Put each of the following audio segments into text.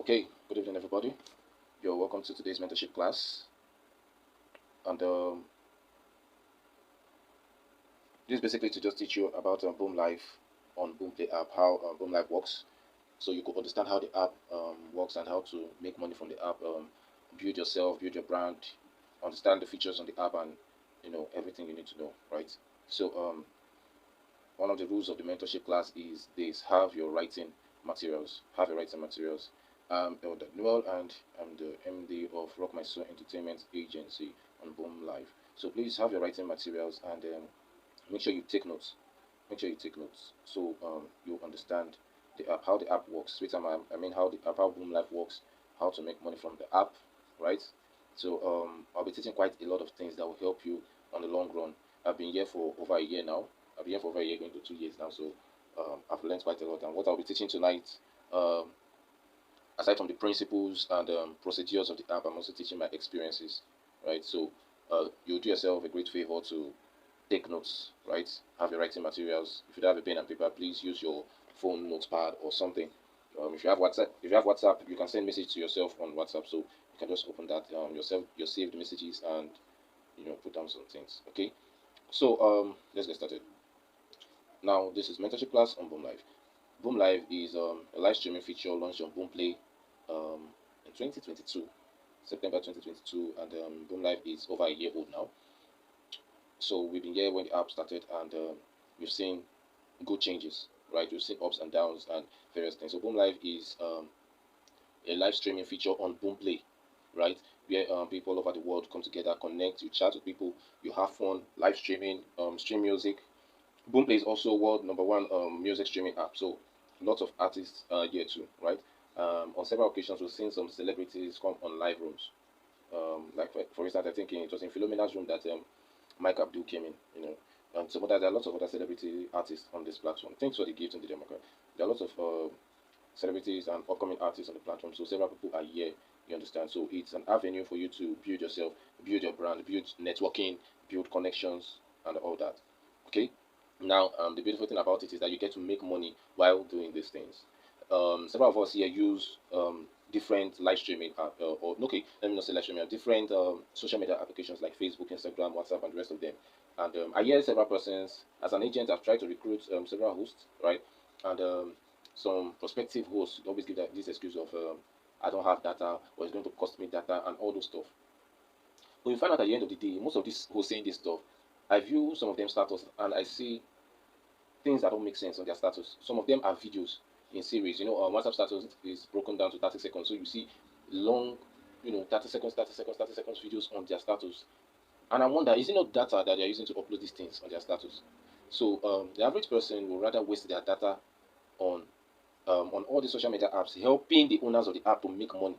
Okay, good evening everybody. You're welcome to today's mentorship class. And this is basically to just teach you about Boomlive on Boomplay app, how Boomlive works, so you could understand how the app works and how to make money from the app, build yourself, build your brand, understand the features on the app, and everything you need to know, right? So one of the rules of the mentorship class is this: have your writing materials. Have your writing materials. I'm Elder Noel, and I'm the MD of ROCKmySOUL Entertainment Agency on Boomlive. So please have your writing materials, and make sure you take notes. Make sure you take notes so you understand the app, how the app works. Which I mean how the app, how Boomlive works, how to make money from the app, right? So I'll be teaching quite a lot of things that will help you on the long run. I've been here for over a year now. I've been here for over a year, going to 2 years now. So I've learned quite a lot. And what I'll be teaching tonight, um, aside from the principles and procedures of the app, I'm also teaching my experiences, right? So you'll do yourself a great favor to take notes, right? Have your writing materials. If you don't have a pen and paper, please use your phone notepad or something. If you have WhatsApp, you can send message to yourself on WhatsApp. So you can just open that your saved messages and put down some things. Okay. So let's get started. Now this is mentorship class on Boomlive. Boomlive is a live streaming feature launched on Boomplay in 2022, September 2022, and Boomlive is over a year old now. So we've been here when the app started, and we've seen good changes, right? We've seen ups and downs and various things. So Boomlive is a live streaming feature on Boomplay, right? Where people all over the world come together, connect, you chat with people, you have fun, live streaming, stream music. Boomplay is also world #1 music streaming app. So lots of artists here too, right? On several occasions, we've seen some celebrities come on live rooms. Like for instance, I think it was in Philomena's room that Mike Abdul came in, and so there are lots of other celebrity artists on this platform. Thanks for the gift and the Democrat. There are lots of celebrities and upcoming artists on the platform, so several people are here. You understand? So it's an avenue for you to build yourself, build your brand, build networking, build connections, and all that. Okay. Now, the beautiful thing about it is that you get to make money while doing these things. Several of us here use different live streaming or okay, let me not say live streaming, different social media applications like Facebook, Instagram, WhatsApp, and the rest of them. And I hear several persons as an agent. I've tried to recruit several hosts, right? And some prospective hosts always give this excuse of I don't have data, or it's going to cost me data, and all those stuff. But you find out at the end of the day, most of these who saying this stuff, I view some of them status and I see things that don't make sense on their status. Some of them are videos in series. WhatsApp status is broken down to 30 seconds, so you see long, 30 seconds, 30 seconds, 30 seconds videos on their status. And I wonder, is it not data that they're using to upload these things on their status? So the average person will rather waste their data on all the social media apps, helping the owners of the app to make money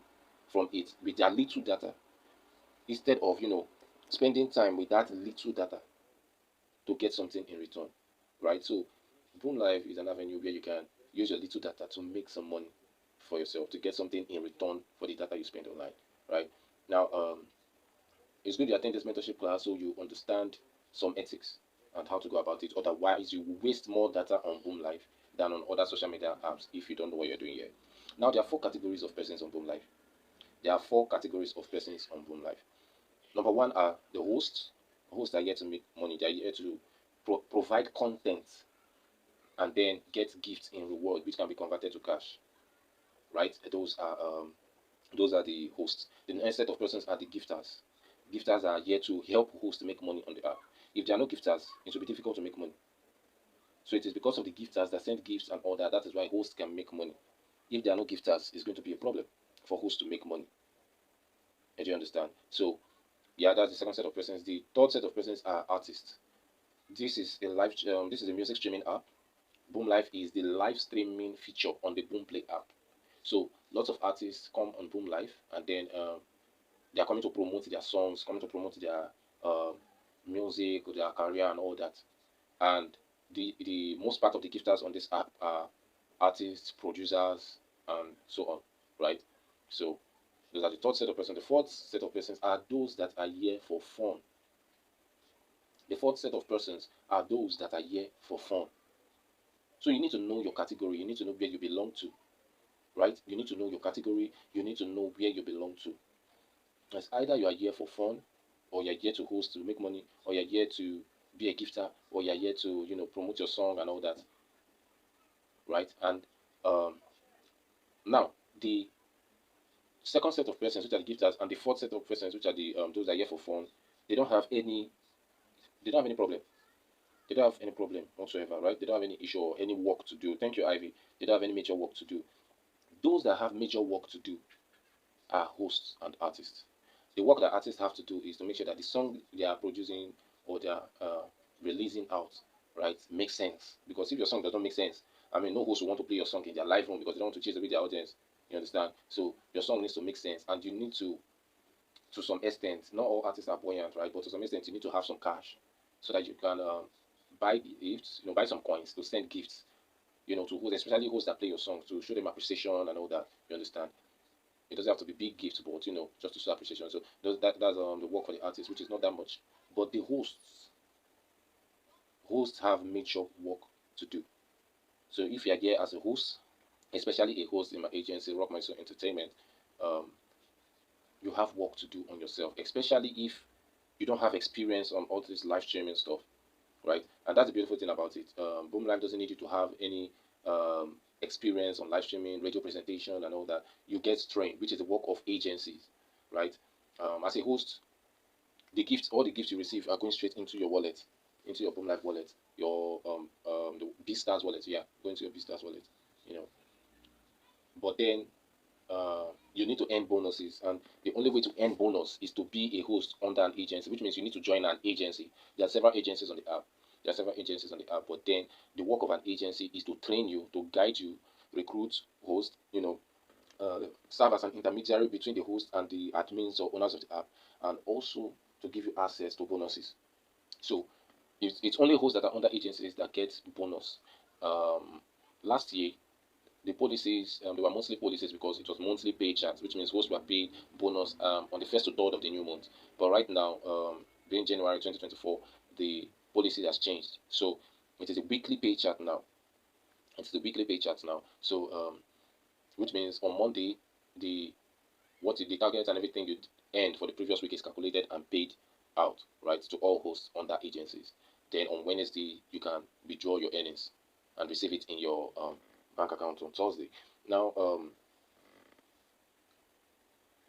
from it with their little data, instead of spending time with that little data to get something in return, right? So Boomlive is an avenue where you can use your little data to make some money for yourself, to get something in return for the data you spend online, right? Now, it's good you attend this mentorship class so you understand some ethics and how to go about it. Otherwise, you will waste more data on Boomlive than on other social media apps if you don't know what you're doing here. Now, there are 4 categories of persons on Boomlive. There are 4 categories of persons on Boomlive. #1 are the hosts. Hosts are here to make money. They are here to provide content and then get gifts in reward, which can be converted to cash. Right? Those are the hosts. The next set of persons are the gifters. Gifters are here to help hosts make money on the app. If there are no gifters, it will be difficult to make money. So it is because of the gifters that send gifts and all that. That is why hosts can make money. If there are no gifters, it's going to be a problem for hosts to make money. Do you understand? So yeah, that's the second set of persons. The third set of persons are artists. This is a music streaming app. Boomlive is the live streaming feature on the Boomplay app. So lots of artists come on Boomlive, and then they are coming to promote their songs, coming to promote their music, their career, and all that. And the most part of the gifters on this app are artists, producers, and so on, right? So those are the third set of persons. The fourth set of persons are those that are here for fun. The fourth set of persons are those that are here for fun. So you need to know your category. You need to know where you belong to. right? You need to know your category. You need to know where you belong to. It's either you are here for fun, or you're here to host to make money, or you're here to be a gifter, or you're here to promote your song and all that, right? And um, now the second set of persons, which are the gifters, and the fourth set of persons, which are the those that are here for fun, they don't have any they don't have any problem. They don't have any problem whatsoever, right? They don't have any issue or any work to do. Thank you, Ivy. They don't have any major work to do. Those that have major work to do are hosts and artists. The work that artists have to do is to make sure that the song they are producing or they are releasing out, right, makes sense. Because if your song does not make sense, I mean, no host will want to play your song in their live room because they don't want to chase away their audience. You understand? So your song needs to make sense, and you need to some extent, not all artists are buoyant, right? But to some extent, you need to have some cash so that you can buy gifts, buy some coins to send gifts, to hosts, especially hosts that play your songs, to show them appreciation and all that. You understand? It doesn't have to be big gifts, but just to show appreciation. So that's the work for the artist, which is not that much. But the hosts have major work to do. So if you are here as a host, especially a host in my agency, ROCKmySOUL Entertainment, um, you have work to do on yourself, especially if you don't have experience on all this live streaming stuff, right? And that's the beautiful thing about it. Boom Live doesn't need you to have any experience on live streaming, radio presentation, and all that. You get trained, which is the work of agencies, right? As a host, all the gifts you receive are going straight into your wallet, into your Boom Live wallet, your the BeatStars wallet, yeah, going to your BeatStars wallet, you know. But then you need to earn bonuses, and the only way to earn bonus is to be a host under an agency, which means you need to join an agency. There are several agencies on the app. But then the work of an agency is to train you, to guide you, recruit, host, serve as an intermediary between the host and the admins or owners of the app, and also to give you access to bonuses. So it's only hosts that are under agencies that get bonus. Last year, the policies, they were monthly policies because it was monthly pay charts, which means hosts were paid bonus on the first to third of the new month. But right now, being January 2024, the policy has changed. So it is a weekly pay chart now. So which means on Monday, the the target and everything you earned for the previous week is calculated and paid out, right, to all hosts under agencies. Then on Wednesday, you can withdraw your earnings and receive it in your bank account on Thursday. Now,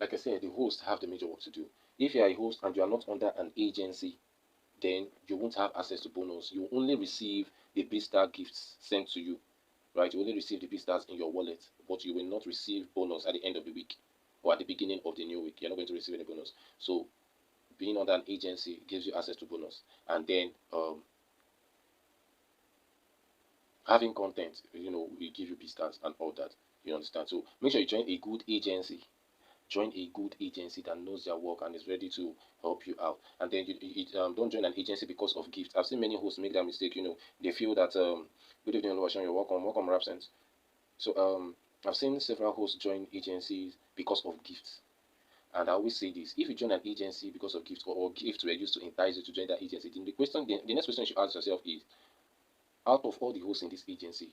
like I said, the hosts have the major work to do. If you are a host and you are not under an agency, then you won't have access to bonus. You only receive the BeatStar gifts sent to you, right? You only receive the BeatStars in your wallet, but you will not receive bonus at the end of the week or at the beginning of the new week. You're not going to receive any bonus. So being under an agency gives you access to bonus, and then having content, we give you BeatStars and all that. You understand? So make sure you join a good agency. Join a good agency that knows their work and is ready to help you out. And then don't join an agency because of gifts. I've seen many hosts make that mistake. They feel that good evening, Oluwaseun, you're welcome, absent. So I've seen several hosts join agencies because of gifts. And I always say this: if you join an agency because of gifts, or gifts were used to entice you to join that agency, then the next question you should ask yourself is: out of all the hosts in this agency,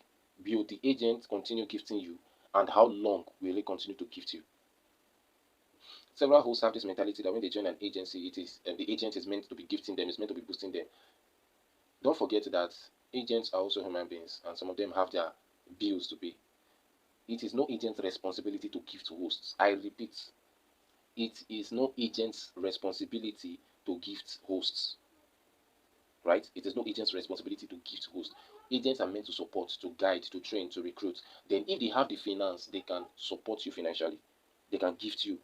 will the agent continue gifting you, and how long will they continue to gift you? Several hosts have this mentality that when they join an agency, it is the agent is meant to be gifting them, is meant to be boosting them. Don't forget that agents are also human beings, and some of them have their bills to pay. It is no agent's responsibility to gift hosts. I repeat, it is no agent's responsibility to gift hosts. Right? It is no agent's responsibility to gift hosts. Agents are meant to support, to guide, to train, to recruit. Then if they have the finance, they can support you financially. They can gift you.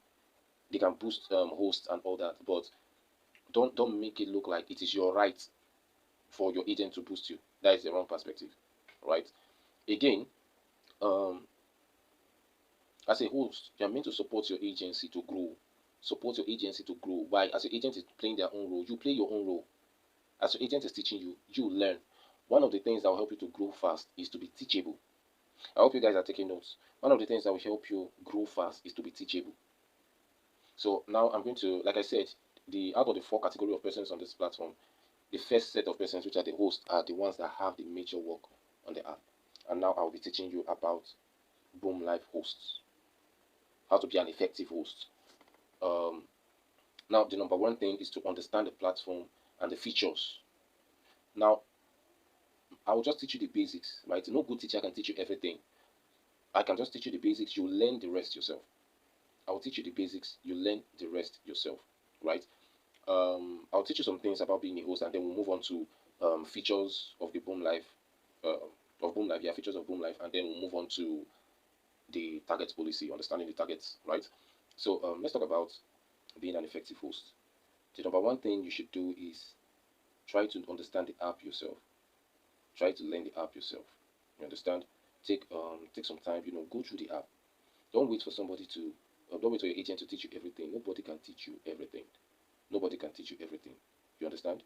They can boost hosts and all that. But don't make it look like it is your right for your agent to boost you. That is the wrong perspective. Right? Again, as a host, you are meant to support your agency to grow. Support your agency to grow. Why? As your agent is playing their own role, you play your own role. As your agent is teaching you, you learn. One of the things that will help you to grow fast is to be teachable. I hope you guys are taking notes. One of the things that will help you grow fast is to be teachable. So now I'm going to, like I said, out of the 4 category of persons on this platform, the first set of persons, which are the hosts, are the ones that have the major work on the app. And now I'll be teaching you about Boomlive hosts, how to be an effective host. Now, the number one thing is to understand the platform and the features. Now, I will just teach you the basics, right? No good teacher can teach you everything. I can just teach you the basics, you learn the rest yourself. I will teach you the basics, you learn the rest yourself, right? I'll teach you some things about being a host, and then we'll move on to features of the Boomlive, yeah, features of Boomlive, and then we'll move on to the target policy, understanding the targets, right? So let's talk about being an effective host. The number one thing you should do is try to understand the app yourself. Try to learn the app yourself. You understand? Take some time. Go through the app. Don't wait for somebody to. Don't wait for your agent to teach you everything. Nobody can teach you everything. Nobody can teach you everything. You understand?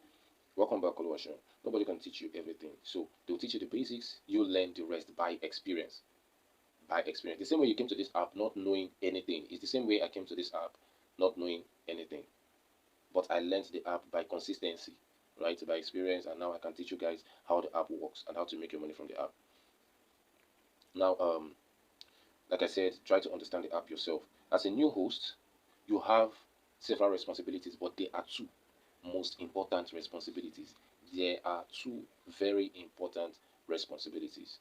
Welcome back, Oluwaseun. Nobody can teach you everything. So they'll teach you the basics. You learn the rest by experience. By experience. The same way you came to this app not knowing anything. It's the same way I came to this app not knowing anything. But I learned the app by consistency, right? By experience, and now I can teach you guys how the app works and how to make your money from the app. Now, like I said, try to understand the app yourself. As a new host, you have several responsibilities, but there are two most important responsibilities. There are two very important responsibilities.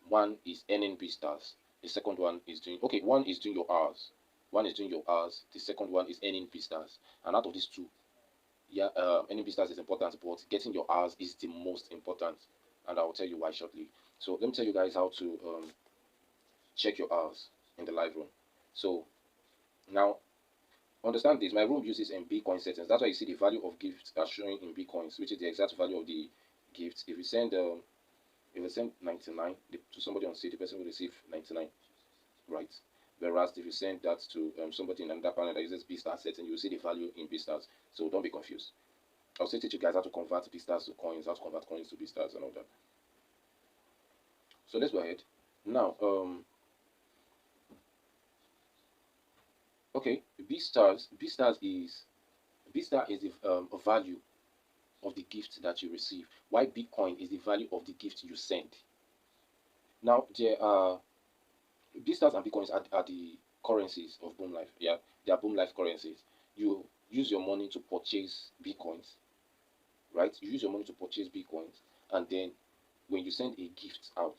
One is earning B-stars. The second one is one is doing your hours. One is doing your hours. The second one is earning B-stars. And out of these two, yeah, earning B-stars is important, but getting your hours is the most important. And I will tell you why shortly. So let me tell you guys how to check your hours in the live room. So now understand this. My room uses in Bitcoin settings. That's why you see the value of gifts are showing in Bitcoins, which is the exact value of the gifts. If you send 99 to somebody on C, the person will receive 99, right? Whereas if you send that to somebody in another panel that uses B-star setting, you will see the value in B-stars. So don't be confused. I'll still teach you guys how to convert B-stars to coins, how to convert coins to B-stars and all that. So let's go ahead. Now, okay, B-star is the value of the gift that you receive. Why Bitcoin is the value of the gift you send. Now, there are B-stars and Bitcoins are the currencies of Boomlive. Yeah, they are Boomlive currencies. You use your money to purchase Bitcoins, right? You use your money to purchase Bitcoins, and then when you send a gift out,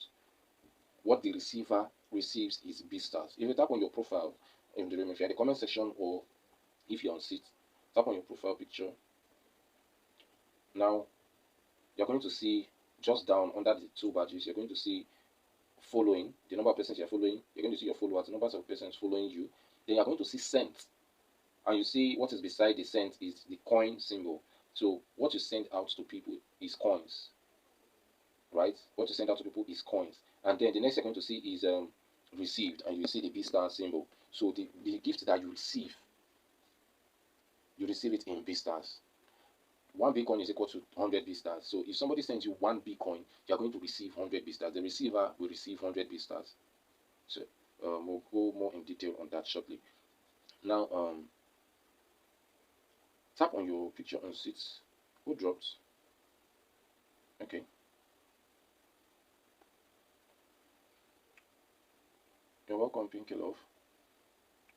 what the receiver receives is B-stars. If you tap on your profile in the room, if you're in the comment section or if you're on Seat, tap on your profile picture. Now, you're going to see just down under the two badges, you're going to see following, the number of persons you're following. You're going to see your followers, the numbers of persons following you. Then you're going to see cents. And you see what is beside the cent is the coin symbol. So what you send out to people is coins, right? What you send out to people is coins. And then the next you're going to see is received, and you see the B-star symbol. So the gift that you receive it in B-stars. 1 Bitcoin is equal to 100 B-stars. So if somebody sends you 1 Bitcoin, you're going to receive 100 B-stars. The receiver will receive 100 B-stars. So we'll go more in detail on that shortly. Now, tap on your picture on Seats. Who dropped? Okay. You're welcome, Pinky Love.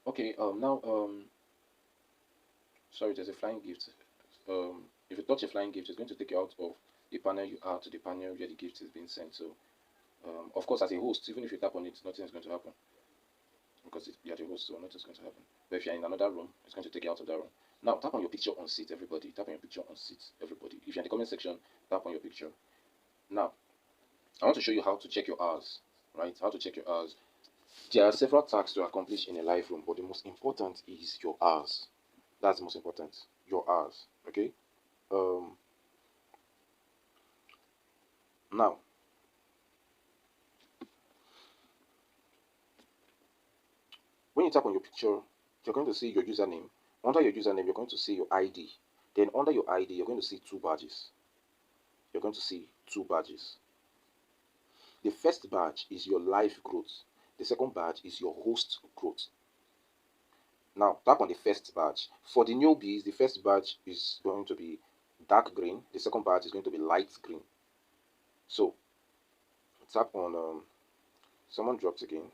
Okay, sorry, there's a flying gift. If you touch a flying gift, it's going to take you out of the panel you are to the panel where the gift is being sent. So, of course, as a host, even if you tap on it, nothing is going to happen because you're the host, so nothing is going to happen. But if you're in another room, it's going to take you out of that room. Now, tap on your picture on Seat, everybody. Tap on your picture on Seat, everybody. If you're in the comment section, tap on your picture. Now, I want to show you how to check your hours, right? How to check your hours. There are several tasks to accomplish in a live room, but the most important is your hours. That's the most important. Your hours, okay? Now, when you tap on your picture, you're going to see your username. Under your username, you're going to see your ID. Then under your ID, you're going to see 2 badges. You're going to see 2 badges. The first badge is your live growth. The second badge is your host growth. Now, tap on the first badge. For the newbies, the first badge is going to be dark green. The second badge is going to be light green. So, tap on Someone dropped again.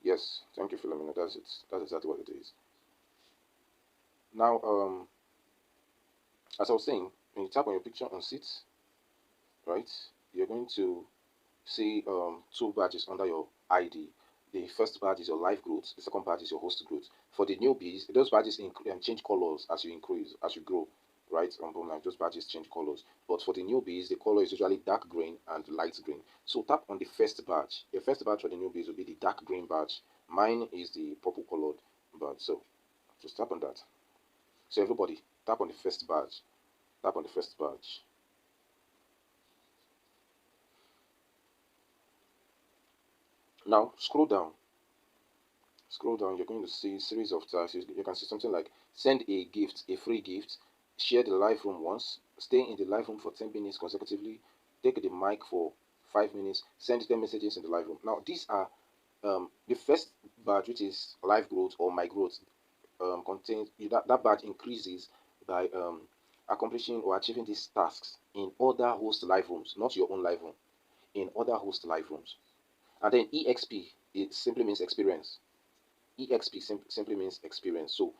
Yes, thank you, Philomena. That's it. That's exactly what it is. Now, as I was saying, when you tap on your picture on seats, right, you're going to see two badges under your ID. The first badge is your life growth. The second badge is your host growth. For the newbies, those badges change colors as you increase, as you grow, right? On Boomlive, those badges change colors. But for the newbies, the color is usually dark green and light green. So tap on the first badge. The first badge for the newbies will be the dark green badge. Mine is the purple colored badge. So just tap on that. So everybody, tap on the first badge. Tap on the first badge. Now scroll down. Scroll down, you're going to see a series of tasks. You can see something like send a gift, a free gift, share the live room once, stay in the live room for 10 minutes consecutively, take the mic for 5 minutes, send 10 messages in the live room. Now, these are the first badge, which is live growth or my growth, contains that badge increases by accomplishing or achieving these tasks in other host live rooms, not your own live room, in other host live rooms. And then EXP, it simply means experience. EXP simply means experience. So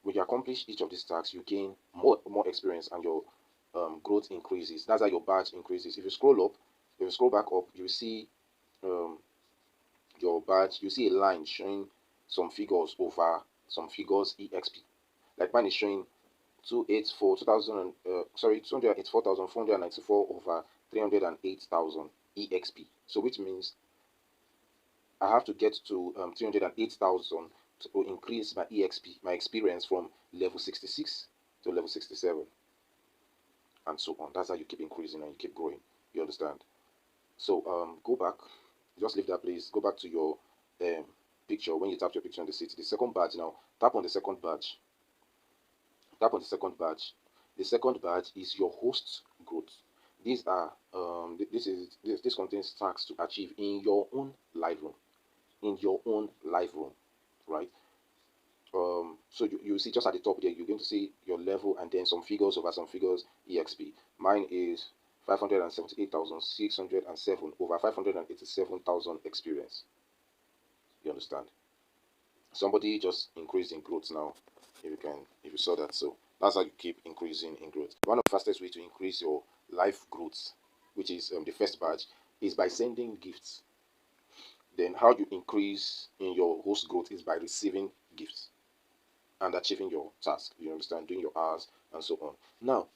when you accomplish each of these tasks, you gain more experience and your growth increases. That's how your badge increases. If you scroll up, if you scroll back up, you see um, your badge. You see a line showing some figures over some figures EXP. Like mine is showing 284 2000 sorry 284,494 over 308,000 EXP. So which means I have to get to 308,000 to increase my EXP, my experience from level 66 to level 67, and so on. That's how you keep increasing and you keep growing. You understand? So go back, just leave that place. Go back to your um, picture when you tap your picture on the seat. The second badge now. Tap on the second badge. Tap on the second badge. The second badge is your host growth. These are this contains tasks to achieve in your own live room. In your own live room, right? So you see just at the top there, you're going to see your level and then some figures over some figures EXP. Mine is 578,607 over 587,000 experience. You understand? Somebody just increased in growth now. If you saw that, so that's how you keep increasing in growth. One of the fastest way to increase your life growth, which is the first badge, is by sending gifts. Then how you increase in your host growth is by receiving gifts and achieving your task. You understand? Doing your hours and so on. Now,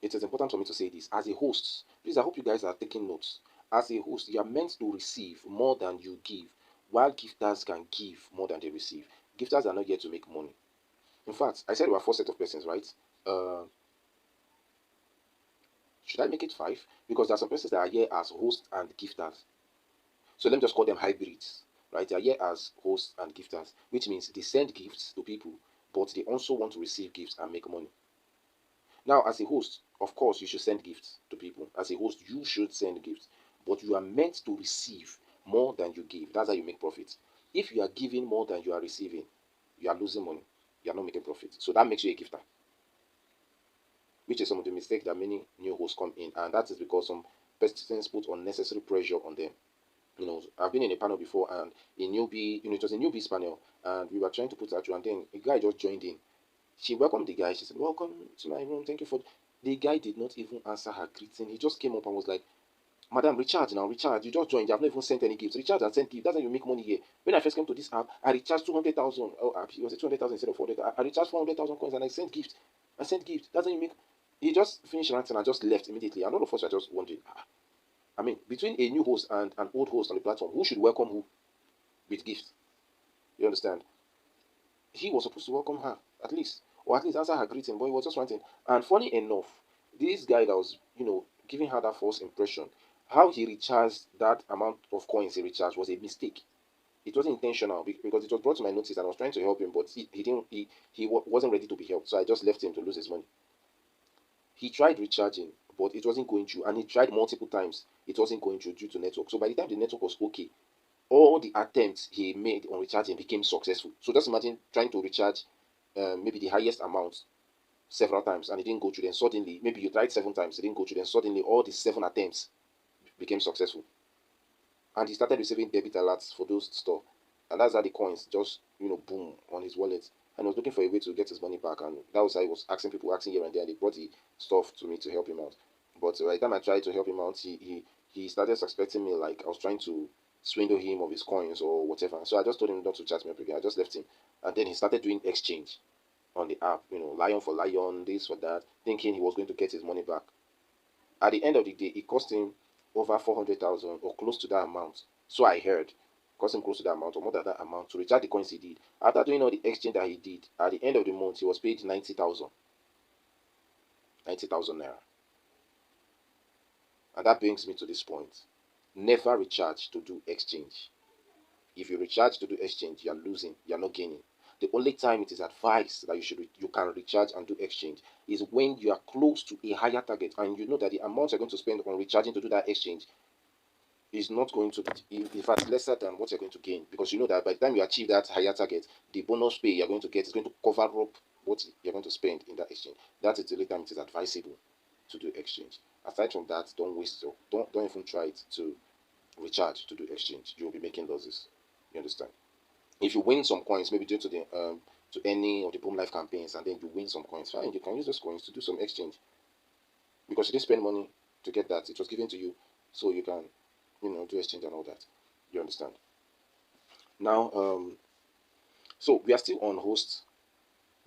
it is important for me to say this. As a host, please, I hope you guys are taking notes. As a host, you are meant to receive more than you give, while gifters can give more than they receive. Gifters are not here to make money. In fact, I said we are four set of persons, right? Uh, should I make it five? Because there are some persons that are here as hosts and gifters. So let me just call them hybrids, right? They are here as hosts and gifters, which means they send gifts to people, but they also want to receive gifts and make money. Now, as a host, of course, you should send gifts to people. As a host, you should send gifts, but you are meant to receive more than you give. That's how you make profit. If you are giving more than you are receiving, you are losing money. You are not making profit. So that makes you a gifter, which is some of the mistakes that many new hosts come in, and that is because some persons put unnecessary pressure on them. I've been in a panel before, and a newbie, it was a newbies panel, and we were trying to put that through, and then a guy just joined in. She welcomed the guy. She said, "Welcome to my room. Thank you for." The guy did not even answer her greeting. He just came up and was like, "Madam, recharge now, recharge. You just joined. You have not even sent any gifts. Recharge and send gifts. That's how you make money here." When I first came to this app, I recharged 200,000. Oh, it was 200,000 instead of 400,000. I recharged 400,000 coins and I sent gifts. I sent gifts. That's how you make. He just finished ranting and just left immediately. And all of us are just wondering. I mean, between a new host and an old host on the platform, who should welcome who with gifts? You understand? He was supposed to welcome her at least, or at least answer her greeting, but he was just ranting. And funny enough, this guy that was, giving her that false impression, how he recharged that amount of coins he recharged was a mistake. It wasn't intentional because it was brought to my notice and I was trying to help him, but he didn't wasn't ready to be helped, so I just left him to lose his money. He tried recharging, but it wasn't going through, and he tried multiple times. It wasn't going through due to network. So by the time the network was okay, all the attempts he made on recharging became successful. So just imagine trying to recharge maybe the highest amount several times and it didn't go through. Then suddenly, maybe you tried 7 times, it didn't go through. Then suddenly, all the 7 attempts became successful, and he started receiving debit alerts for those stuff. And that's how the coins just boom on his wallet. And he was looking for a way to get his money back, and that was how he was asking people, asking here and there. And they brought the stuff to me to help him out. But by the time I tried to help him out, he started suspecting me like I was trying to swindle him of his coins or whatever. So I just told him not to chat me up again. I just left him, and then he started doing exchange on the app. Lion for lion, this for that, thinking he was going to get his money back. At the end of the day, it cost him over 400,000 or close to that amount. So I heard, cost him close to that amount or more than that amount to recharge the coins he did. After doing all the exchange that he did, at the end of the month, he was paid 90,000. 90,000 naira. And that brings me to this point. Never recharge to do exchange. If you recharge to do exchange, you're losing, you're not gaining. The only time it is advised that you can recharge and do exchange is when you are close to a higher target and you know that the amount you're going to spend on recharging to do that exchange is not going to be, in fact, lesser than what you're going to gain, because you know that by the time you achieve that higher target, the bonus pay you're going to get is going to cover up what you're going to spend in that exchange. That is the only time it is advisable to do exchange. Aside from that, don't waste your, don't even try it to recharge to do exchange. You'll be making losses. You understand? If you win some coins, maybe due to the to any of the Boom Life campaigns, and then you win some coins, fine, you can use those coins to do some exchange, because you didn't spend money to get that. It was given to you, so you can do exchange and all that. You understand? Now, so we are still on host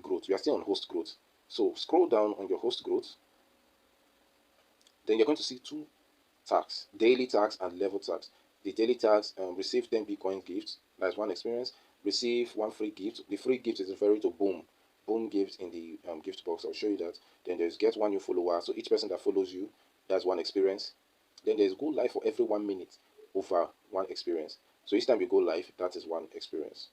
growth. We are still on host growth. So scroll down on your host growth. Then you're going to see two tags: daily tags and level tags. The daily tags, receive 10 Bitcoin gifts. That's one experience. Receive one free gift. The free gift is referring to Boom gift in the gift box. I'll show you that. Then there's get one new follower. So each person that follows you, that's one experience. Then there's go live for every 1 minute over one experience. So each time you go live, that is one experience,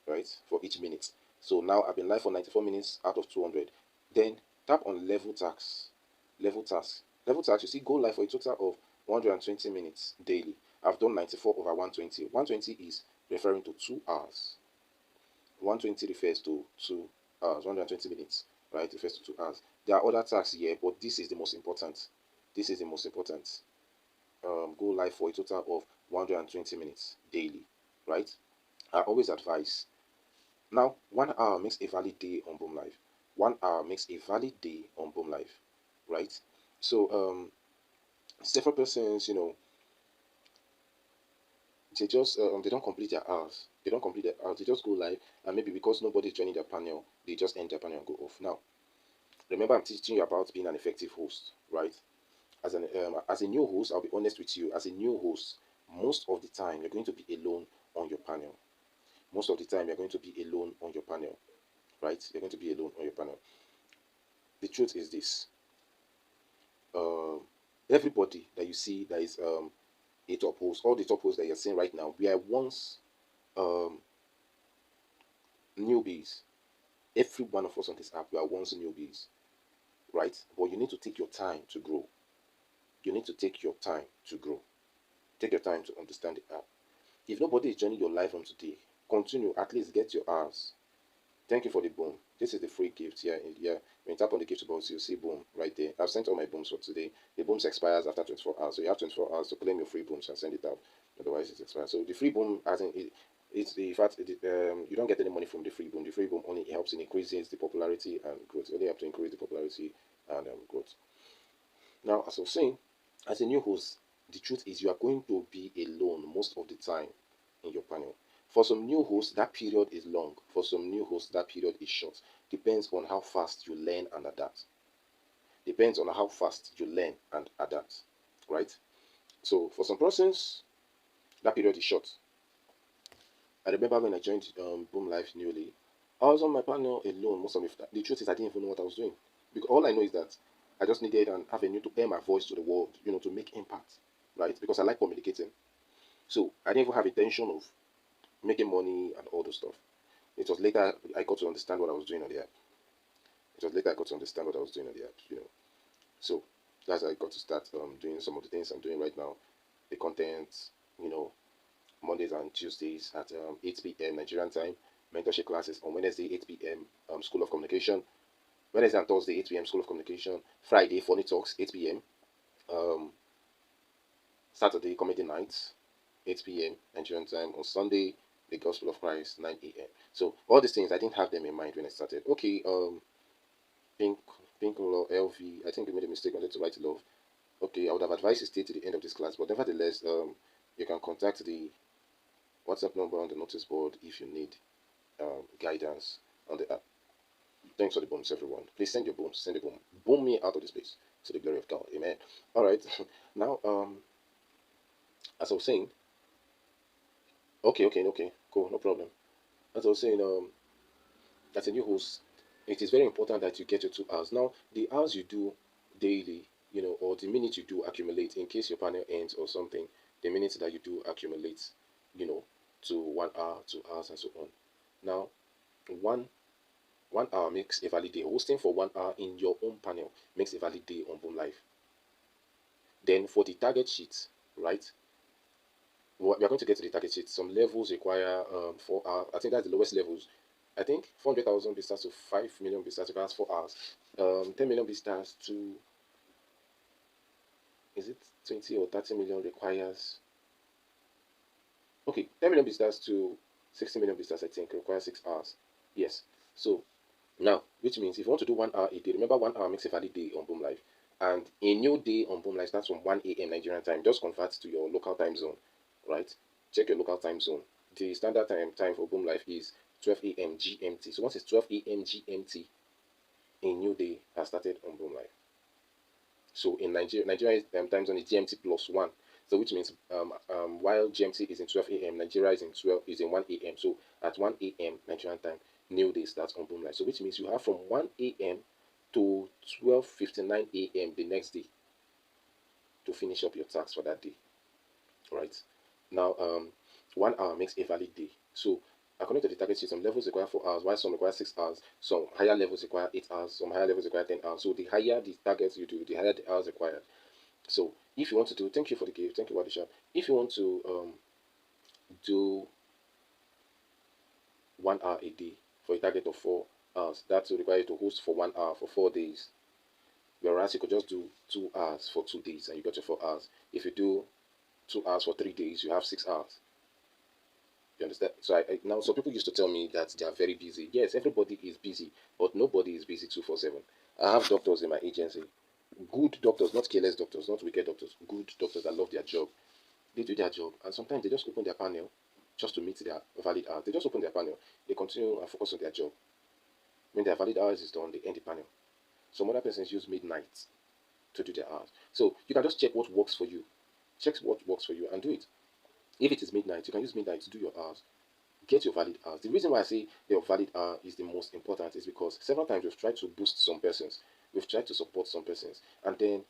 right? For each minute. So now I've been live for 94 minutes out of 200. Then tap on level tags. Level tags. Level tags, you see, go live for a total of 120 minutes daily. I've done 94 over 120. 120 is referring to 2 hours. 120 refers to 2 hours. 120 minutes, right, refers to 2 hours. There are other tags here, but this is the most important. This is the most important. Go live for a total of 120 minutes daily, right? I always advise. Now, 1 hour makes a valid day on Boom Live. 1 hour makes a valid day on Boom Live, right? So, several persons, they just they don't complete their hours. They don't complete their hours. They just go live, and maybe because nobody's joining their panel, they just end their panel and go off. Now, remember, I'm teaching you about being an effective host, right? As a new host, I'll be honest with you. As a new host, most of the time you're going to be alone on your panel. Most of the time you're going to be alone on your panel, right? You're going to be alone on your panel. The truth is this: everybody that you see that is a top host, all the top hosts that you're seeing right now, we are once newbies. Every one of us on this app, we are once newbies, right? But you need to take your time to grow. You need to take your time to grow. Take your time to understand the app. If nobody is joining your live from today, continue, at least get your hours. Thank you for the boom. This is the free gift here. Yeah, when you tap on the gift box, you'll see boom right there. I've sent all my booms for today. The booms expires after 24 hours. So you have 24 hours to claim your free booms and send it out. Otherwise, it expires. So the free boom, as in it's the fact you don't get any money from the free boom. The free boom only helps in increasing the popularity and growth. It only helps to increase the popularity and growth. Now, as I was saying, as a new host, the truth is you are going to be alone most of the time in your panel. For some new hosts, that period is long. For some new hosts, that period is short. Depends on how fast you learn and adapt. Depends on how fast you learn and adapt, right? So for some persons, that period is short. I remember when I joined Boom Life newly, I was on my panel alone most of the truth is I didn't even know what I was doing. Because all I know is that I just needed an avenue to air my voice to the world, to make impact, right? Because I like communicating. So I didn't even have intention of making money and all those stuff. It was later I got to understand what I was doing on the app. It was later I got to understand what I was doing on the app. So that's how I got to start doing some of the things I'm doing right now. The content, Mondays and Tuesdays at 8 p.m. Nigerian time. Mentorship classes on Wednesday 8 p.m. School of Communication. Wednesday and Thursday 8 p.m. School of Communication. Friday Funny Talks 8 p.m. Um, Saturday Comedy Nights 8 p.m. Nigerian time. On Sunday the Gospel of Christ 9 a.m. So all these things I didn't have them in mind when I started. Okay, Pink Law LV. I think we made a mistake. I wanted to write love. Okay, I would have advised you stay to the end of this class, but nevertheless, you can contact the WhatsApp number on the notice board if you need guidance on the app. Thanks for the booms, everyone. Please send your booms. Send the boom. Boom me out of this place to the glory of God. Amen. All right. Now, as I was saying, okay, cool, no problem. As I was saying, as a new host, it is very important that you get your 2 hours. Now, the hours you do daily, or the minutes you do accumulate in case your panel ends or something, the minutes that you do accumulate, to 1 hour, 2 hours, and so on. Now, one hour makes a valid day. Hosting for 1 hour in your own panel makes a valid day on Boomlive. Then for the target sheet, right? We are going to get to the target sheet. Some levels require 4 hours. I think that's the lowest levels. I think 400,000 visitors to 5 million visitors requires 4 hours. 10 million visitors to, is it 20 or 30 million requires, okay, 10 million visitors to 60 million visitors, I think, requires 6 hours. Yes. So now, which means if you want to do 1 hour a day, remember 1 hour makes a valid day on Boomlive. And a new day on Boomlive starts from 1 a.m. Nigerian time. Just convert to your local time zone, right? Check your local time zone. The standard time for Boomlive is 12 a.m. GMT. So once it's 12 a.m. GMT, a new day has started on Boomlive. So in Nigeria time zone is GMT +1. So which means while GMT is in 12 a.m., Nigeria is in 1 a.m. So at 1 a.m. Nigerian time, new day starts on Boomlive. So which means you have from 1 a.m. to 12:59 a.m. the next day to finish up your tasks for that day. Right? Now, 1 hour makes a valid day. So according to the target sheet, some levels require 4 hours, while some require 6 hours. Some higher levels require 8 hours. Some higher levels require 10 hours. So the higher the targets you do, the higher the hours required. So if you want to do, thank you for the gift, thank you, Wadisha. If you want to do 1 hour a day for a target of 4 hours, that will require you to host for 1 hour for 4 days. Whereas you could just do 2 hours for 2 days and you got your 4 hours. If you do 2 hours for 3 days, you have 6 hours. You understand? So now some people used to tell me that they are very busy. Yes, everybody is busy, but nobody is busy 247. I have doctors in my agency. Good doctors, not careless doctors, not wicked doctors. Good doctors that love their job. They do their job, and sometimes they just open their panel just to meet their valid hours. They just open their panel. They continue and focus on their job. When their valid hours is done, they end the panel. Some other persons use midnight to do their hours. So you can just check what works for you. Check what works for you and do it. If it is midnight, you can use midnight to do your hours. Get your valid hours. The reason why I say your valid hour is the most important is because several times we've tried to boost some persons. We've tried to support some persons. And then,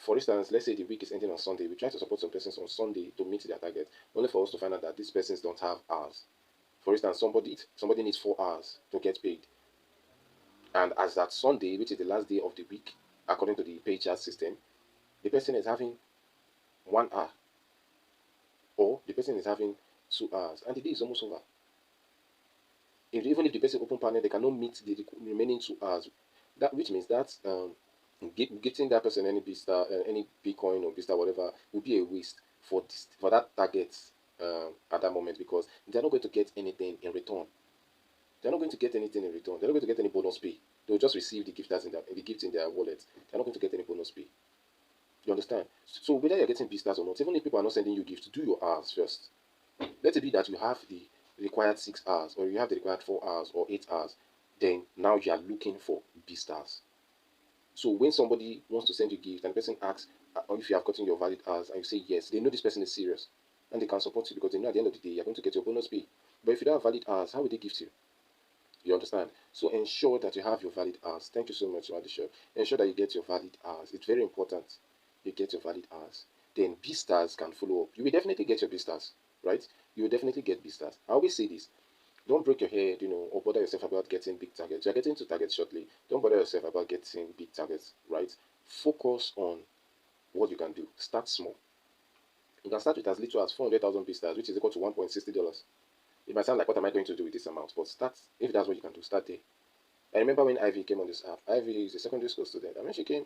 for instance, let's say the week is ending on Sunday. We try to support some persons on Sunday to meet their target, only for us to find out that these persons don't have hours. For instance, somebody needs 4 hours to get paid. And as that Sunday, which is the last day of the week, according to the pay chart system, the person is having 1 hour. Or the person is having 2 hours. And the day is almost over. Even if the person open panel, they cannot meet the remaining 2 hours. That which means that getting that person any any Bitcoin or Bista, whatever, would be a waste for that target at that moment, because they're not going to get anything in return. They're not going to get anything in return. They're not going to get any bonus pay. They'll just receive the gift the gift in their wallet. They're not going to get any bonus pay. You understand? So whether you're getting Bistas or not, even if people are not sending you gifts, do your hours first. Let it be that you have the required 6 hours, or you have the required 4 hours or 8 hours. Then now you are looking for B-stars. So when somebody wants to send you gift and the person asks if you have gotten your valid hours and you say yes, they know this person is serious and they can support you, because they know at the end of the day you're going to get your bonus pay. But if you don't have valid hours, how will they gift you? You understand? So ensure that you have your valid hours. Thank you so much, Madisha. Ensure that you get your valid hours. It's very important you get your valid hours. Then B-stars can follow up. You will definitely get your B-stars, right? You will definitely get B-stars. I always say this. Don't break your head, or bother yourself about getting big targets. You're getting to targets shortly. Don't bother yourself about getting big targets, right? Focus on what you can do. Start small. You can start with as little as 400,000 visitors, which is equal to $1.60. It might sound like, what am I going to do with this amount? But start, if that's what you can do, start there. I remember when Ivy came on this app. Ivy is a secondary school student. I mean, she came,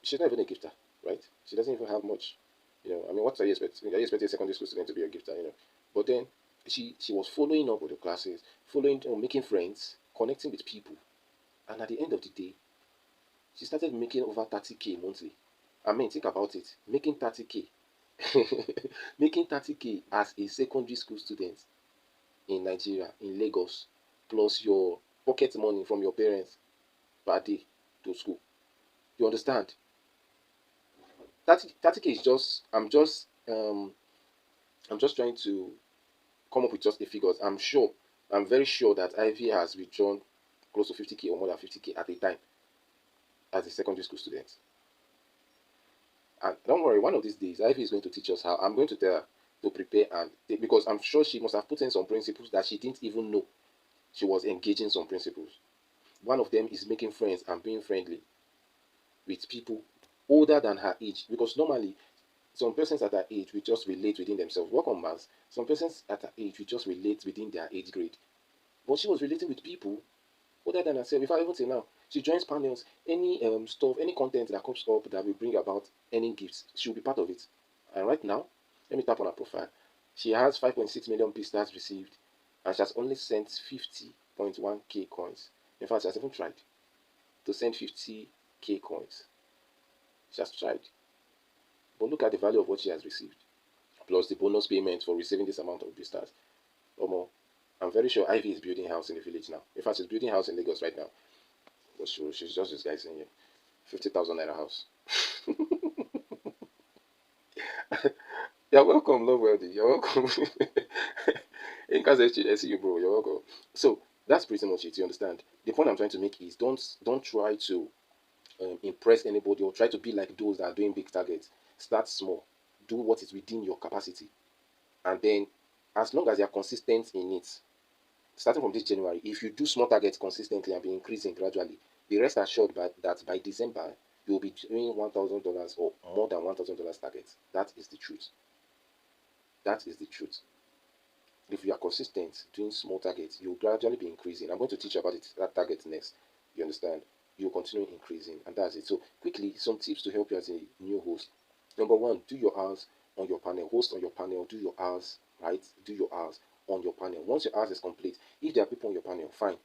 she's not even a gifter, right? She doesn't even have much, I mean, what are you expecting? Are you expecting a secondary school student to be a gifter? But then she was following up with the classes, following, making friends, connecting with people. And at the end of the day, she started making over 30K monthly. I mean, think about it. Making 30K. Making 30K as a secondary school student in Nigeria, in Lagos, plus your pocket money from your parents per day to school. You understand? 30K is just, I'm just trying to come up with just the figures. I'm very sure that Ivy has withdrawn close to 50K or more than 50K at a time as a secondary school student. And don't worry, one of these days, Ivy is going to teach us how. I'm going to tell her to prepare, and because I'm sure she must have put in some principles that she didn't even know she was engaging some principles. One of them is making friends and being friendly with people older than her age, because normally some persons at her age will just relate within themselves. Work on mass. Some persons at her age will just relate within their age grade. But she was relating with people older than herself. If I even say now, she joins panels, any stuff, any content that comes up that will bring about any gifts, she'll be part of it. And right now, let me tap on her profile. She has 5.6 million pieces received, and she has only sent 50.1K coins. In fact, she has even tried to send 50K coins. She has tried. But look at the value of what she has received, plus the bonus payment for receiving this amount of pieces. Or more. I'm very sure Ivy is building a house in the village now. In fact, she's building a house in Lagos right now. But she's just this guy saying here. 50,000 naira house. You're welcome, Love Wealthy. You're welcome. In 𝐂𝐧𝐬𝐧, I see you, bro. You're welcome. So that's pretty much it. You understand? The point I'm trying to make is don't try to impress anybody or try to be like those that are doing big targets. Start small. Do what is within your capacity, and then as long as you are consistent in it, starting from this January, if you do small targets consistently and be increasing gradually, be rest assured that by December you will be doing $1,000 or more than $1,000 targets. That is the truth. That is the truth. If you are consistent doing small targets, you will gradually be increasing. I'm going to teach you about that target next. You understand? You will continue increasing, and that's it. So quickly, some tips to help you as a new host. Number one, do your hours on your panel. Host on your panel. Do your hours, right? Do your hours on your panel. Once your hours is complete, if there are people on your panel, fine.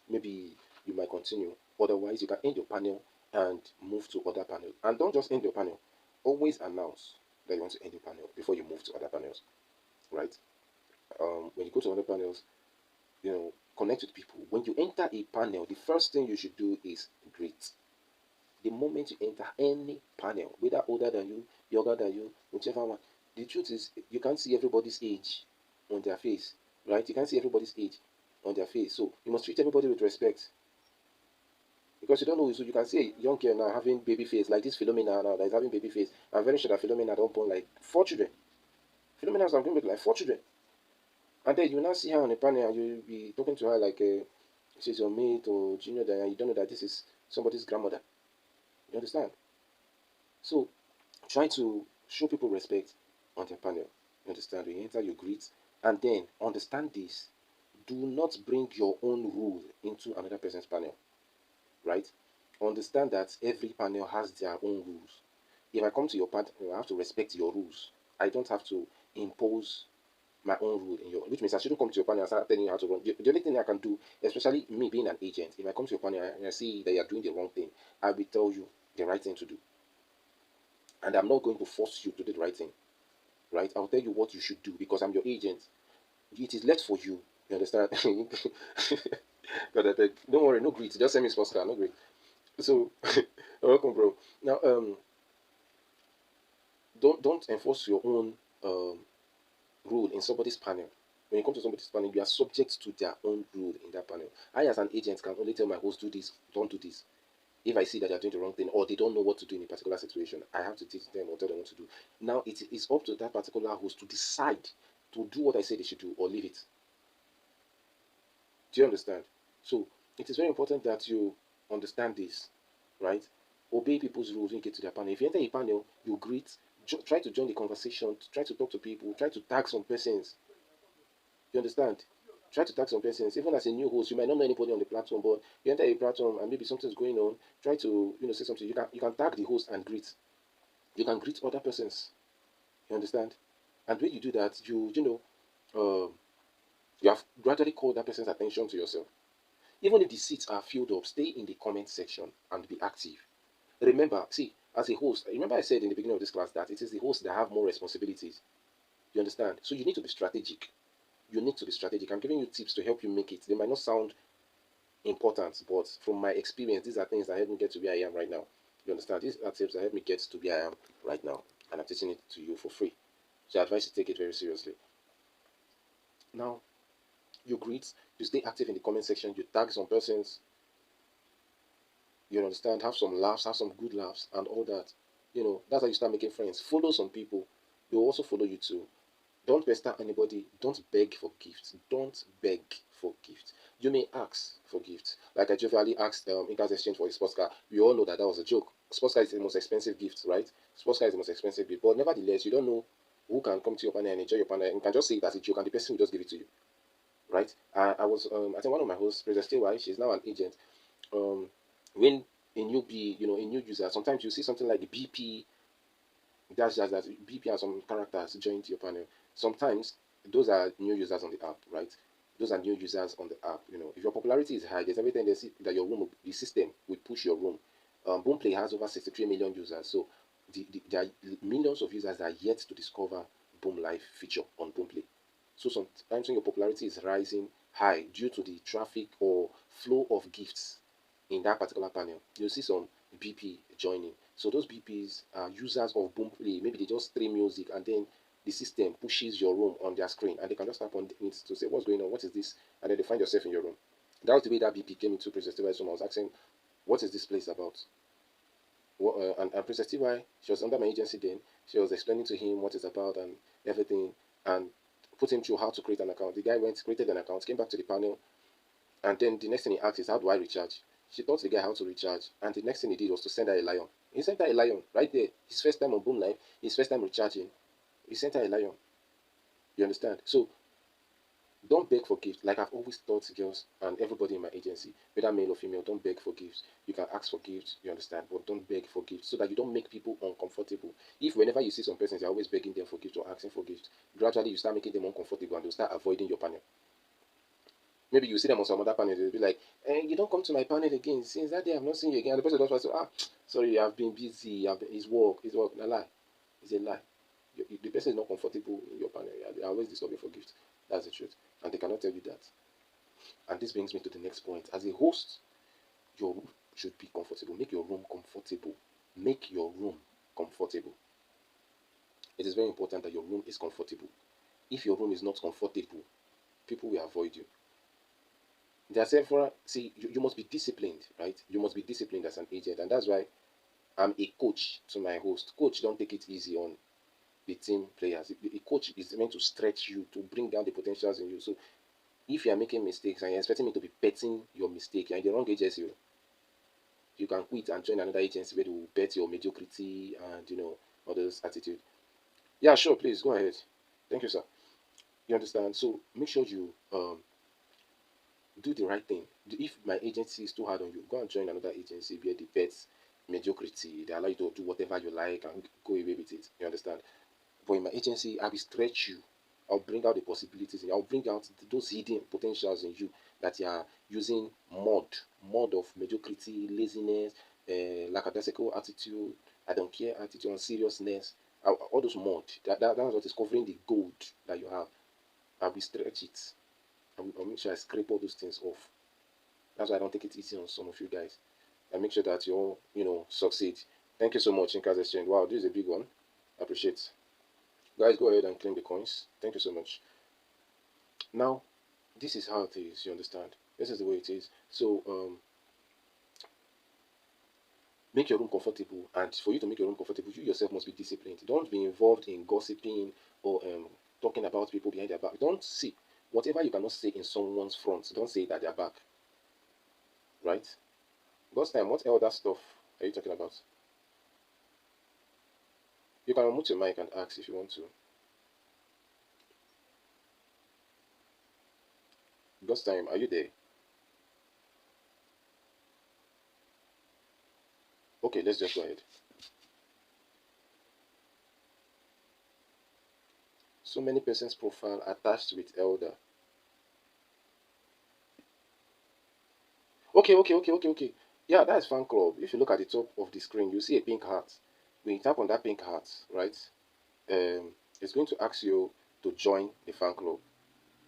Maybe you might continue. Otherwise, you can end your panel and move to other panels. And don't just end your panel. Always announce that you want to end your panel before you move to other panels, right? When you go to other panels, connect with people. When you enter a panel, the first thing you should do is greet. The moment you enter any panel, whether older than you, younger than you, whichever one, the truth is you can't see everybody's age on their face, right? You can't see everybody's age on their face. So you must treat everybody with respect. Because you don't know, so you can see a young girl now having baby face, like this Philomena now that is having baby face. I'm very sure that Philomena don't born like 4 children. Philomena is going to be like 4 children. And then you now see her on a panel and you'll be talking to her like she's your mate or junior, and you don't know that this is somebody's grandmother. You understand? So try to show people respect on their panel. You understand? When you enter, you greet, and then understand this. Do not bring your own rule into another person's panel. Right? Understand that every panel has their own rules. If I come to your panel, I have to respect your rules. I don't have to impose my own rule in your, which means I shouldn't come to your panel and start telling you how to run. The only thing I can do, especially me being an agent, if I come to your panel and I see that you are doing the wrong thing, I will tell you the right thing to do. And I'm not going to force you to do the right thing. Right? I'll tell you what you should do because I'm your agent. It is left for you. You understand? But don't worry, no greed. Just send me sports car, no greed. So welcome, bro. Now don't enforce your own rule in somebody's panel. When you come to somebody's panel, you are subject to their own rule in that panel. I, as an agent, can only tell my host, do this, don't do this. If I see that they're doing the wrong thing or they don't know what to do in a particular situation, I have to teach them or tell them what to do. Now, it is up to that particular host to decide to do what I say they should do or leave it. Do you understand? So, it is very important that you understand this, right? Obey people's rules when you get to their panel. If you enter a panel, you greet, try to join the conversation, try to talk to people, try to tag some persons. You understand? Try to tag some persons. Even as a new host, you might not know anybody on the platform, but you enter a platform and maybe something's going on. Try to say something. You can tag the host and greet. You can greet other persons. You understand? And when you do that, you have gradually called that person's attention to yourself. Even if the seats are filled up, stay in the comment section and be active. Remember, see, as a host, remember I said in the beginning of this class that it is the hosts that have more responsibilities. You understand? So you need to be strategic. You need to be strategic. I'm giving you tips to help you make it. They might not sound important, but from my experience, these are things that help me get to where I am right now. You understand? These are tips that help me get to where I am right now, and I'm teaching it to you for free. So I advise you to take it very seriously. Now, you greet, you stay active in the comment section, you tag some persons, you understand, have some laughs, have some good laughs, and all that. That's how you start making friends. Follow some people, they'll also follow you too. Don't pester anybody. Don't beg for gifts. Don't beg for gifts. You may ask for gifts. Like I jovially asked 𝐂𝐧𝐬𝐧 for a sports car. We all know that that was a joke. Sports car is the most expensive gift, right? Sports car is the most expensive gift. But nevertheless, you don't know who can come to your panel and enjoy your panel. You can just say it as a joke and the person will just give it to you, right? I was, I think one of my hosts, President 𝐂𝐧𝐬𝐧, she's now an agent. When a newbie, a new user, sometimes you see something like the BP, that's just that BP and some characters join to your panel. Sometimes those are new users on the app, right? Those are new users on the app. If your popularity is high, there's every tendency that your room, the system will push your room. Boomplay has over 63 million users, so there are millions of users that are yet to discover Boom Live feature on Boomplay. So sometimes when your popularity is rising high due to the traffic or flow of gifts in that particular panel, you'll see some BP joining. So those BPs are users of Boomplay. Maybe they just stream music and then the system pushes your room on their screen and they can just tap on it to say, what's going on? What is this? And then they find yourself in your room. That was the way that BP came into Princess TY. Someone was asking, what is this place about? And Princess TY, she was under my agency then. She was explaining to him what it's about and everything and put him through how to create an account. The guy went, created an account, came back to the panel, and then the next thing he asked is, how do I recharge? She taught the guy how to recharge, and the next thing he did was to send her a lion. He sent her a lion right there. His first time on Boom Live, his first time recharging. He sent her a lion. You understand? So don't beg for gifts. Like I've always taught girls and everybody in my agency, whether male or female, don't beg for gifts. You can ask for gifts, you understand, but don't beg for gifts so that you don't make people uncomfortable. If whenever you see some persons, you're always begging them for gifts or asking for gifts, gradually you start making them uncomfortable and they'll start avoiding your panel. Maybe you see them on some other panel, they'll be like, you don't come to my panel again. Since that day, I've not seen you again. And the person just say, sorry, I've been busy. It's work. A lie. It's a lie. The person is not comfortable in your panel. They are always disturbing for gifts. That's the truth. And they cannot tell you that. And this brings me to the next point. As a host, your room should be comfortable. Make your room comfortable. Make your room comfortable. It is very important that your room is comfortable. If your room is not comfortable, people will avoid you. There are several, see, you must be disciplined, right? You must be disciplined as an agent. And that's why I'm a coach to my host. Coach, don't take it easy on the team players. A coach is meant to stretch you, to bring down the potentials in you. So if you are making mistakes and you're expecting me to be petting your mistake, you're in the wrong agency. You can quit and join another agency where they will bet your mediocrity and all those attitude. Yeah, sure, please go ahead. Thank you, sir. You understand? So make sure you do the right thing. If my agency is too hard on you, go and join another agency where the bets mediocrity. They allow you to do whatever you like and go away with it. You understand? But in my agency, I will stretch you. I'll bring out the possibilities. I'll bring out those hidden potentials in you that you are using mod of mediocrity, laziness, lackadaisical attitude, I don't care attitude, and seriousness. All those mod. That's what is covering the gold that you have. I will stretch it. I'll make sure I scrape all those things off. That's why I don't take it easy on some of you guys. I make sure that you all, succeed. Thank you so much, 𝐂𝐧𝐬𝐧. Wow, this is a big one. I appreciate it. Guys, go ahead and claim the coins. Thank you so much. Now, this is how it is, you understand? This is the way it is. So, make your room comfortable. And for you to make your room comfortable, you yourself must be disciplined. Don't be involved in gossiping or talking about people behind their back. Don't see. Whatever you cannot say in someone's front, don't say it at their back. Right? God's time, what other stuff are you talking about? You can unmute your mic and ask if you want to. Ghost time, are you there? Okay, let's just go ahead. So many persons profile attached with elder. Okay. Yeah, that's fan club. If you look at the top of the screen, you see a pink heart. When you tap on that pink heart, right, it's going to ask you to join the fan club.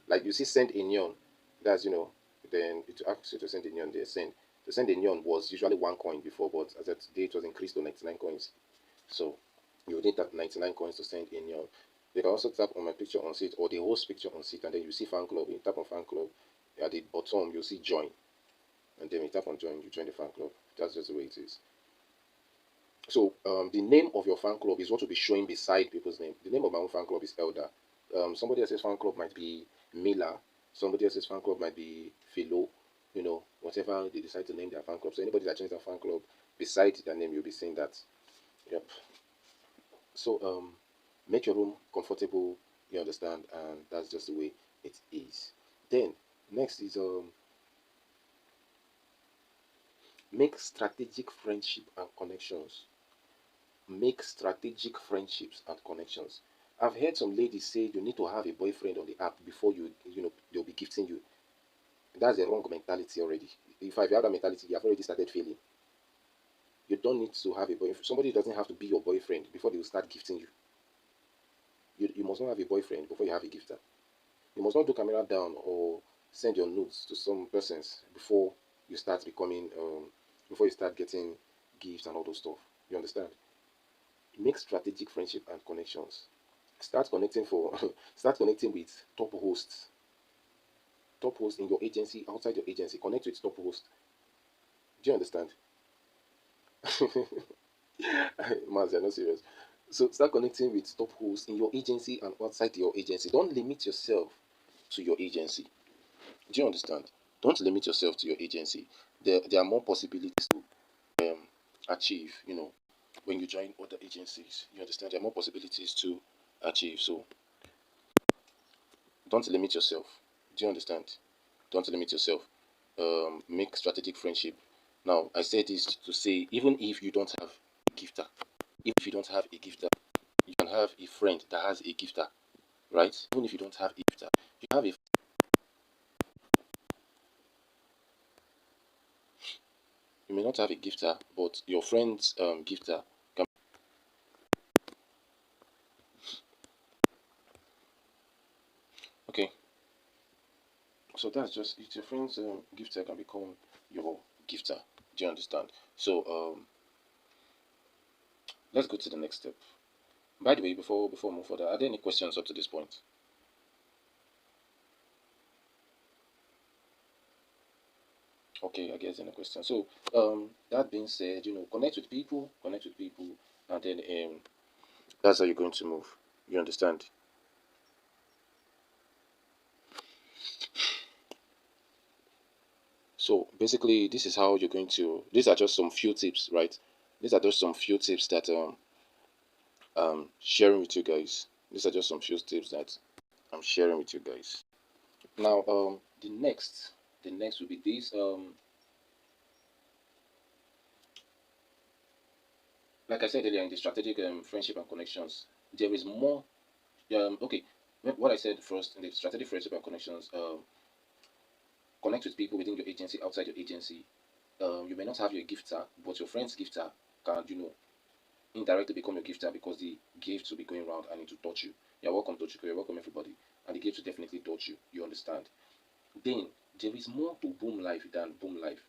Like you see, send a neon. That's then it asks you to send a neon. There, send. To send a neon was usually 1 coin before, but as of today, it was increased to 99 coins. So you need that 99 coins to send a neon. You can also tap on my picture on seat or the host picture on seat, and then you see fan club. You tap on fan club. At the bottom, you see join, and then you tap on join. You join the fan club. That's just the way it is. So the name of your fan club is what will be showing beside people's name. The name of my own fan club is Elder. Somebody else's fan club might be Mila. Somebody else's fan club might be Philo. Whatever they decide to name their fan club. So anybody that changes their fan club beside their name, you'll be seeing that. Yep. So make your room comfortable. You understand, and that's just the way it is. Then next is make strategic friendship and connections. Make strategic friendships and connections. I've heard some ladies say you need to have a boyfriend on the app before they'll be gifting you. That's a wrong mentality already. If you have that mentality, you have already started failing. You don't need to have a boyfriend. Somebody doesn't have to be your boyfriend before they will start gifting you. You must not have a boyfriend before you have a gifter. You must not do camera down or send your notes to some persons before you start getting gifts and all those stuff. You understand? Make strategic friendship and connections. Start connecting for start connecting with top hosts in your agency, outside your agency. Connect with top hosts. Do you understand? Maz, you're not serious. So start connecting with top hosts in your agency and outside your agency. Don't limit yourself to your agency. Do you understand? Don't limit yourself to your agency. There are more possibilities to achieve, when you join other agencies. You understand? There are more possibilities to achieve. So don't limit yourself. Do you understand? Don't limit yourself. Make strategic friendship. Now, I say this to say, even if you don't have a gifter, if you don't have a gifter, you can have a friend that has a gifter, right? Even if you don't have a gifter, you have a you may not have a gifter, but your friend's gifter can. Okay, so that's just it's your friend's gifter can become your gifter. Do you understand? So let's go to the next step. By the way, before we move further, are there any questions up to this point? Okay, I guess any question. So that being said, connect with people, and then that's how you're going to move. You understand? So basically, this is how you're going to. These are just some few tips, right? These are just some few tips that sharing with you guys. These are just some few tips that I'm sharing with you guys. Now, the next will be this. Like I said earlier, in the strategic friendship and connections, there is more. Okay, what I said first in the strategic friendship and connections. Connect with people within your agency, outside your agency. You may not have your gifter, but your friend's gifter can, indirectly become your gifter because the gift will be going around and it will touch you. You're welcome to Chico, you're welcome everybody. And the gift will definitely touch you. You understand? Then there is more to Boom Life than Boom Life.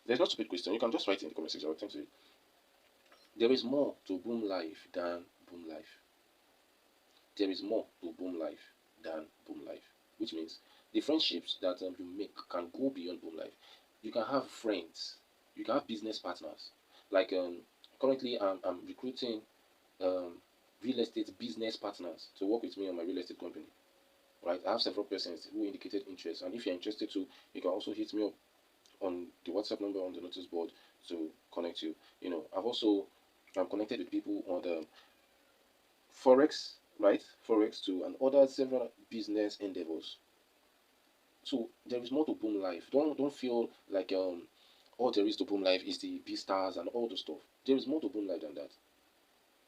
There's no stupid question. You can just write it in the comment section. I'll attend to it. There is more to Boom Life than Boom Life. There is more to Boom Life than Boom Life. Which means the friendships that you make can go beyond Boom Life. You can have friends. You can have business partners. Like currently I'm recruiting um, real estate business partners to work with me on my real estate company. Right, I have several persons who indicated interest, and if you're interested too, you can also hit me up on the WhatsApp number on the notice board to connect you. I've also I'm connected with people on the forex, right? Forex too, and other several business endeavors. So there is more to Boom Life. Don't feel like all there is to Boom Life is the B stars and all the stuff. There is more to Boom Life than that.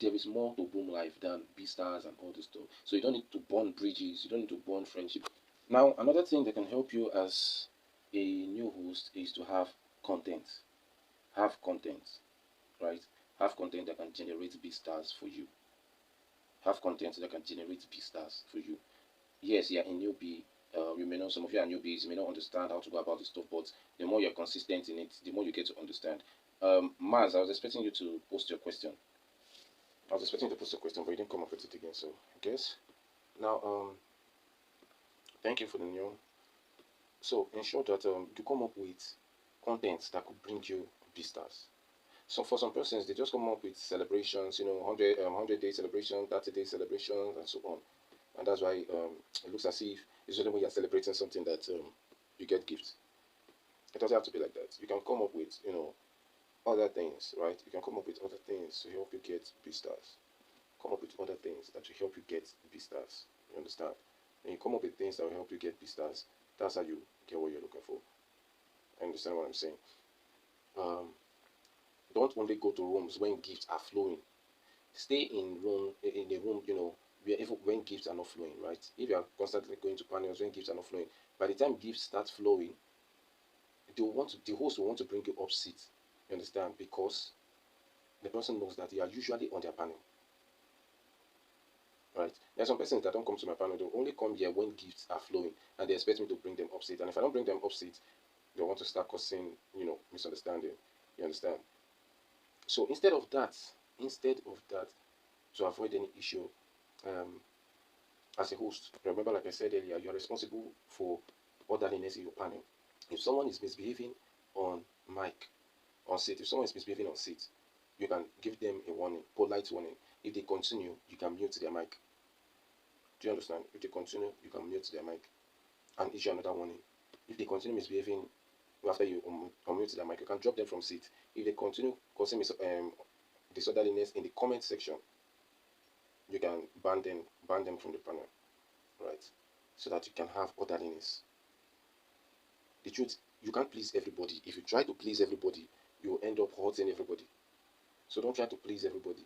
There is more to Boom Life than B stars and all this stuff. So you don't need to burn bridges. You don't need to burn friendship. Now another thing that can help you as a new host is to have content. Have content, right? Have content that can generate B stars for you. Have content that can generate B stars for you. Yes, you're a newbie. You may know some of you are newbies. You may not understand how to go about this stuff, but the more you're consistent in it, the more you get to understand. Maz, I was expecting you to post your question. I was expecting you to post a question, but you didn't come up with it again. So I guess now, thank you for the new. So ensure that you come up with content that could bring you visitors. So for some persons, they just come up with celebrations, 100-day celebration, 30-day celebrations, and so on. And that's why it looks as if usually when you're celebrating something that you get gifts. It doesn't have to be like that. You can come up with, other things, right? You can come up with other things to help you get visitors. Come up with other things that will help you get visitors. You understand? And you come up with things that will help you get visitors. That's how you get what you're looking for. I understand what I'm saying. Don't only go to rooms when gifts are flowing. Stay in a room, where even when gifts are not flowing, right? If you are constantly going to panels when gifts are not flowing, by the time gifts start flowing, the host will want to bring you up seat. You understand? Because the person knows that you are usually on their panel. Right? There are some persons that don't come to my panel, they'll only come here when gifts are flowing and they expect me to bring them up seat. And if I don't bring them up seat, they want to start causing, misunderstanding. You understand? So instead of that, to avoid any issue, as a host, remember, like I said earlier, you are responsible for orderliness in your panel. If someone is misbehaving on mic, on seat, if someone is misbehaving on seat, you can give them a warning, polite warning. If they continue, you can mute their mic. Do you understand? If they continue, you can mute their mic and issue another warning. If they continue misbehaving after you unmute their mic, you can drop them from seat. If they continue causing disorderliness in the comment section, you can ban them from the panel, right? So that you can have orderliness. The truth, you can't please everybody. If you try to please everybody, you will end up hurting everybody. So don't try to please everybody.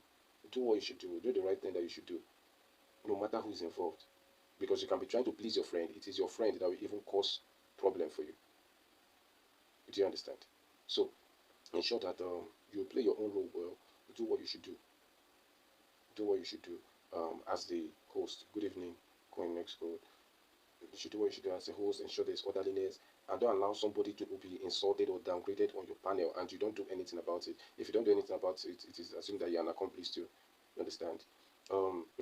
Do what you should do. Do the right thing that you should do, no matter who is involved. Because you can be trying to please your friend. It is your friend that will even cause problem for you. Do you understand? So ensure that you play your own role well. Do what you should do. Do what you should do as the host. Good evening, 𝐂𝐚𝐥𝐿. You should do what you should do as a host. Ensure there's orderliness, and don't allow somebody to be insulted or downgraded on your panel and you don't do anything about it. If you don't do anything about it, it is assumed that you're an accomplice too. You understand?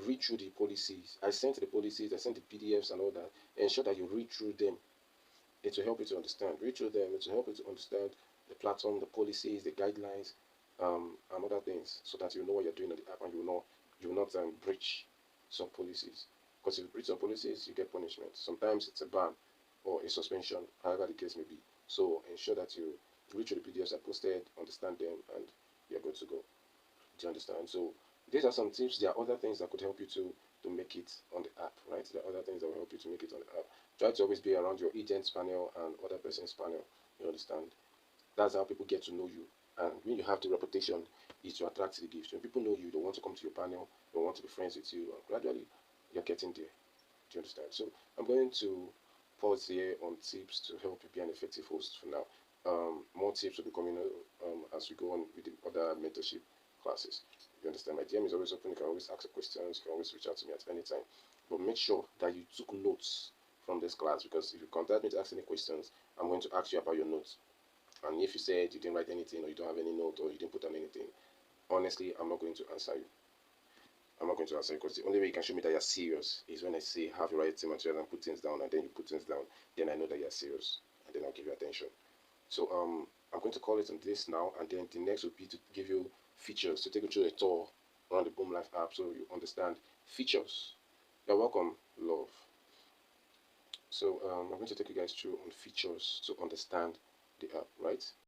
Read through the policies. I sent the policies, I sent the PDFs and all that. Ensure that you read through them. It will help you to understand. Read through them. It will help you to understand the platform, the policies, the guidelines, and other things, so that you know what you're doing on the app and you will not breach some policies. Because if you breach some policies, you get punishment. Sometimes it's a ban or a suspension, however the case may be. So ensure that you read through the PDFs I posted, understand them, and you're good to go. Do you understand? So these are some tips. There are other things that could help you to make it on the app, right? There are other things that will help you to make it on the app. Try to always be around your agent's panel and other person's panel. You understand? That's how people get to know you. And when you have the reputation, is to attract the gift. When people know you, they want to come to your panel, they want to be friends with you, and gradually you're getting there. Do you understand? So I'm going to pause here on tips to help you be an effective host for now. More tips will be coming as we go on with the other mentorship classes. You understand? My DM is always open. You can always ask questions. You can always reach out to me at any time. But make sure that you took notes from this class, because if you contact me to ask any questions, I'm going to ask you about your notes. And if you said you didn't write anything, or you don't have any note, or you didn't put on anything, honestly, I'm not going to answer you. I'm not going to answer you, because the only way you can show me that you're serious is when I say have your writing material and put things down, and then you put things down. Then I know that you're serious, and then I'll give you attention. So I'm going to call it on this now, and then the next will be to give you features, to take you through a tour around the Boom Life app so you understand features. You're welcome, love. So I'm going to take you guys through on features to understand the app, right?